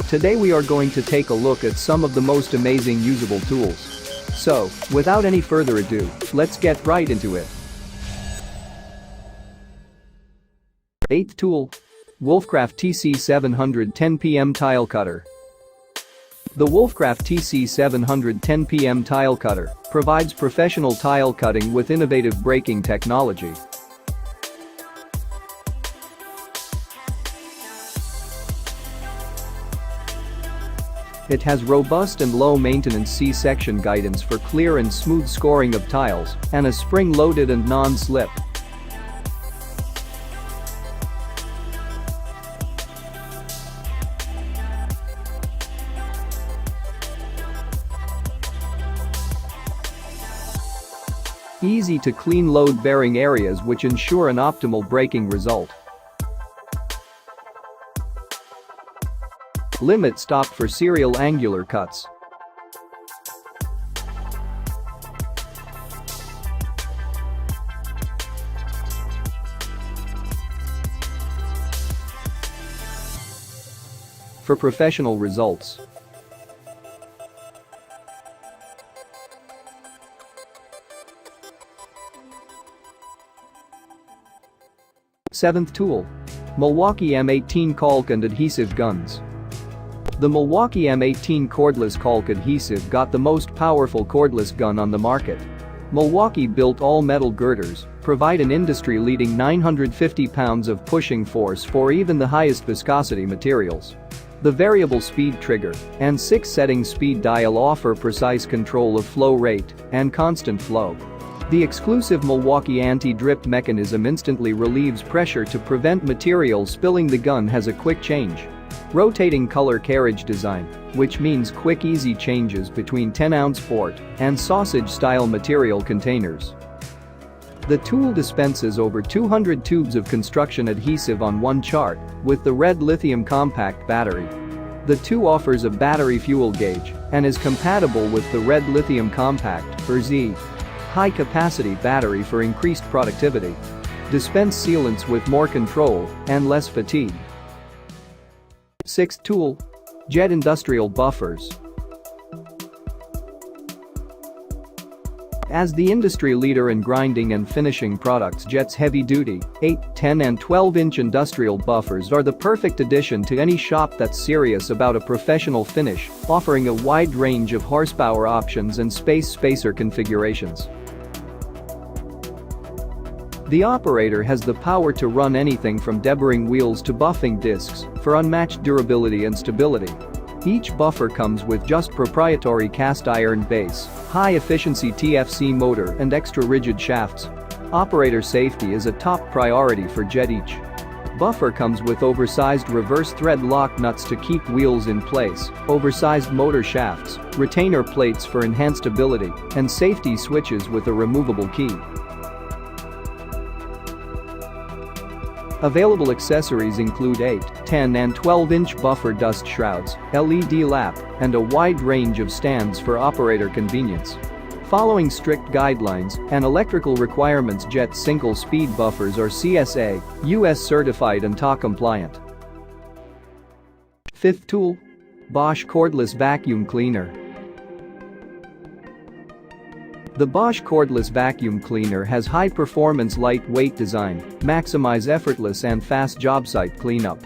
Today we are going to take a look at some of the most amazing usable tools. So, without any further ado, let's get right into it. 8th tool. Wolfcraft TC710PM Tile Cutter. The Wolfcraft TC710PM Tile Cutter provides professional tile cutting with innovative braking technology. It has robust and low-maintenance C-section guidance for clear and smooth scoring of tiles, and is spring-loaded and non-slip. Easy to clean load-bearing areas which ensure an optimal braking result. Limit stop for serial angular cuts. For professional results. Seventh tool. Milwaukee M18 Caulk and Adhesive Guns. The Milwaukee M18 cordless caulk adhesive got the most powerful cordless gun on the market. Milwaukee built all-metal girders, provide an industry-leading 950 pounds of pushing force for even the highest viscosity materials. The variable speed trigger and 6-setting speed dial offer precise control of flow rate and constant flow. The exclusive Milwaukee anti-drip mechanism instantly relieves pressure to prevent material spilling. The gun has a quick change. Rotating color carriage design, which means quick easy changes between 10-ounce quart and sausage-style material containers. The tool dispenses over 200 tubes of construction adhesive on one chart with the red lithium compact battery. The tool offers a battery fuel gauge and is compatible with the red lithium compact or Z high-capacity battery for increased productivity. Dispense sealants with more control and less fatigue. 6th tool. Jet Industrial Buffers. As the industry leader in grinding and finishing products, Jet's heavy-duty 8, 10 and 12-inch industrial buffers are the perfect addition to any shop that's serious about a professional finish, offering a wide range of horsepower options and spacer configurations. The operator has the power to run anything from deburring wheels to buffing discs for unmatched durability and stability. Each buffer comes with just proprietary cast iron base, high-efficiency TFC motor and extra-rigid shafts. Operator safety is a top priority for Jet. Each buffer comes with oversized reverse thread lock nuts to keep wheels in place, oversized motor shafts, retainer plates for enhanced stability, and safety switches with a removable key. Available accessories include 8, 10 and 12-inch buffer dust shrouds, LED lap, and a wide range of stands for operator convenience. Following strict guidelines and electrical requirements, Jet single-speed buffers are CSA, US certified and TA compliant. 5th tool. Bosch Cordless Vacuum Cleaner. The Bosch cordless vacuum cleaner has high-performance lightweight design, maximize effortless and fast job site cleanup.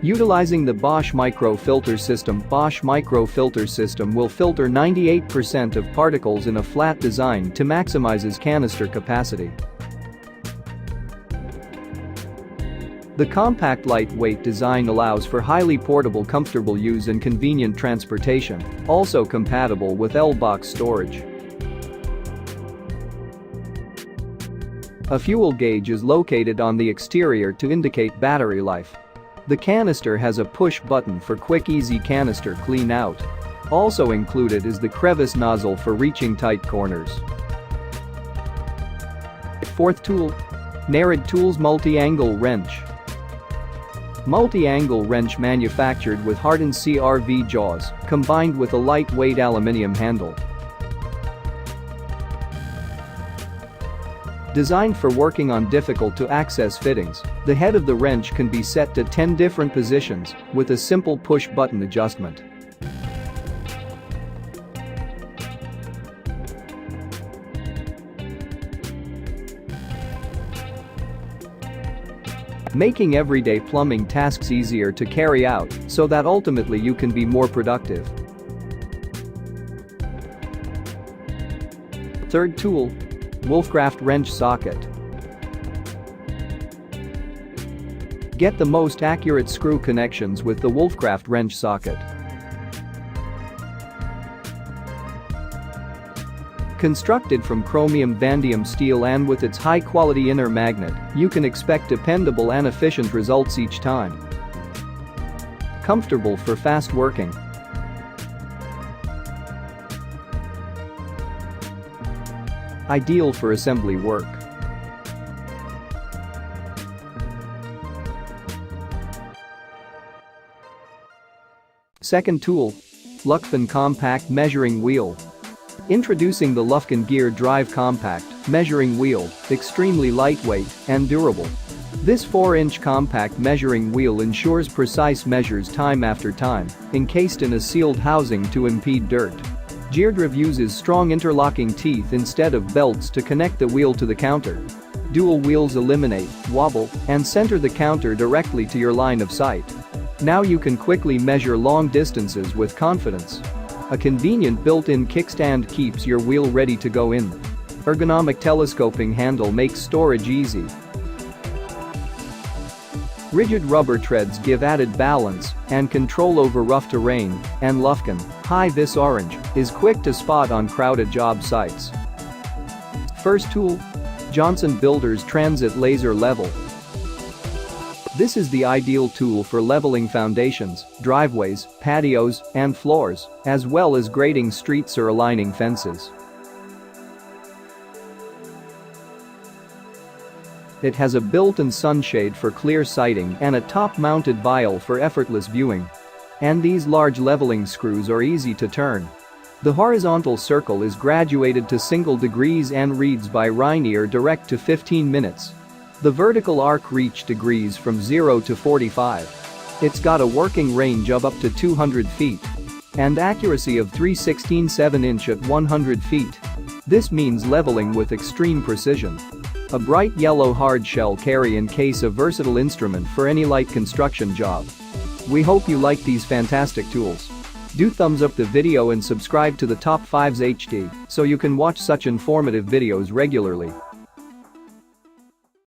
Utilizing the Bosch microfilter system, Bosch microfilter system will filter 98% of particles in a flat design to maximize its canister capacity. The compact lightweight design allows for highly portable, comfortable use and convenient transportation, also compatible with L-box storage. A fuel gauge is located on the exterior to indicate battery life. The canister has a push button for quick easy canister clean out. Also included is the crevice nozzle for reaching tight corners. 4th tool. Narid Tools Multi-Angle Wrench. Multi-angle wrench manufactured with hardened CRV jaws, combined with a lightweight aluminum handle. Designed for working on difficult-to-access fittings, the head of the wrench can be set to 10 different positions with a simple push-button adjustment. Making everyday plumbing tasks easier to carry out so that ultimately you can be more productive. Third tool. Wolfcraft wrench socket. Get the most accurate screw connections with the Wolfcraft wrench socket. Constructed from chromium vanadium steel and with its high-quality inner magnet, you can expect dependable and efficient results each time. Comfortable for fast working. Ideal for assembly work. Second tool. Lufkin Compact Measuring Wheel. Introducing the Lufkin Gear Drive Compact Measuring Wheel, extremely lightweight and durable. This 4-inch compact measuring wheel ensures precise measures time after time, encased in a sealed housing to impede dirt. Geardrive uses strong interlocking teeth instead of belts to connect the wheel to the counter. Dual wheels eliminate wobble and center the counter directly to your line of sight. Now you can quickly measure long distances with confidence. A convenient built-in kickstand keeps your wheel ready to go in. Ergonomic telescoping handle makes storage easy. Rigid rubber treads give added balance and control over rough terrain, and Lufkin High-Vis Orange is quick to spot on crowded job sites. First tool. Johnson Builders Transit Laser Level. This is the ideal tool for leveling foundations, driveways, patios, and floors, as well as grading streets or aligning fences. It has a built-in sunshade for clear sighting and a top-mounted dial for effortless viewing. And these large leveling screws are easy to turn. The horizontal circle is graduated to single degrees and reads by Rainier direct to 15 minutes. The vertical arc reach degrees from 0 to 45. It's got a working range of up to 200 feet. And accuracy of 3/16 at 100 feet. This means leveling with extreme precision. A bright yellow hard shell carry in case a versatile instrument for any light construction job. We hope you like these fantastic tools. Do thumbs up the video and subscribe to the Top 5s HD so you can watch such informative videos regularly.